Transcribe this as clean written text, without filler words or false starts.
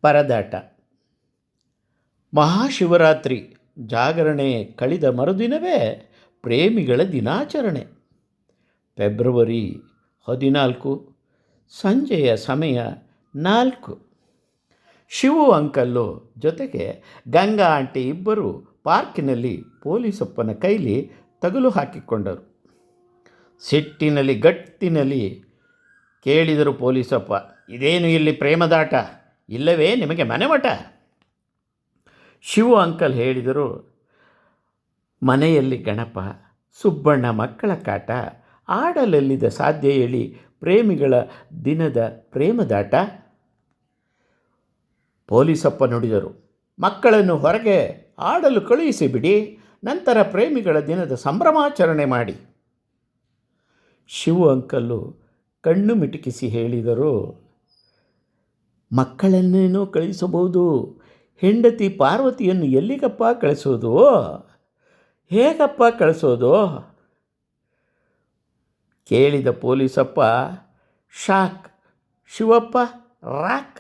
ಪರದಾಟ. ಮಹಾಶಿವರಾತ್ರಿ ಜಾಗರಣೆ ಕಳೆದ ಮರುದಿನವೇ ಪ್ರೇಮಿಗಳ ದಿನಾಚರಣೆ. ಫೆಬ್ರವರಿ 14, ಸಂಜೆಯ ಸಮಯ 4. ಶಿವು ಅಂಕಲ್ಲು ಜೊತೆಗೆ ಗಂಗಾ ಆಂಟಿ ಇಬ್ಬರು ಪಾರ್ಕಿನಲ್ಲಿ ಪೊಲೀಸಪ್ಪನ ಕೈಲಿ ತಗಲು ಹಾಕಿಕೊಂಡರು. ಸಿಟ್ಟಿನಲ್ಲಿ ಗಟ್ಟಿನಲ್ಲಿ ಕೇಳಿದರು ಪೊಲೀಸಪ್ಪ, ಇದೇನು ಇಲ್ಲಿ ಪ್ರೇಮದಾಟ, ಇಲ್ಲವೇ ನಿಮಗೆ ಮನೆಮಠ? ಶಿವು ಅಂಕಲ್ ಹೇಳಿದರು, ಮನೆಯಲ್ಲಿ ಗಣಪ, ಸುಬ್ಬಣ್ಣ ಮಕ್ಕಳ ಕಾಟ, ಆಡಲೆಲ್ಲಿದ ಸಾಧ್ಯ ಹೇಳಿ ಪ್ರೇಮಿಗಳ ದಿನದ ಪ್ರೇಮದಾಟ. ಪೊಲೀಸಪ್ಪ ನುಡಿದರು, ಮಕ್ಕಳನ್ನು ಹೊರಗೆ ಆಡಲು ಕಳುಹಿಸಿಬಿಡಿ, ನಂತರ ಪ್ರೇಮಿಗಳ ದಿನದ ಸಂಭ್ರಮಾಚರಣೆ ಮಾಡಿ. ಶಿವು ಅಂಕಲ್ಲು ಕಣ್ಣು ಮಿಟುಕಿಸಿ ಹೇಳಿದರು, ಮಕ್ಕಳನ್ನೇನೋ ಕಳಿಸಬಹುದು, ಹೆಂಡತಿ ಪಾರ್ವತಿಯನ್ನು ಎಲ್ಲಿಗಪ್ಪ ಕಳಿಸೋದು, ಹೇಗಪ್ಪ ಕಳಿಸೋದು? ಕೇಳಿದ ಪೊಲೀಸಪ್ಪ ಶಾಕ್, ಶಿವಪ್ಪ ರಾಕ್.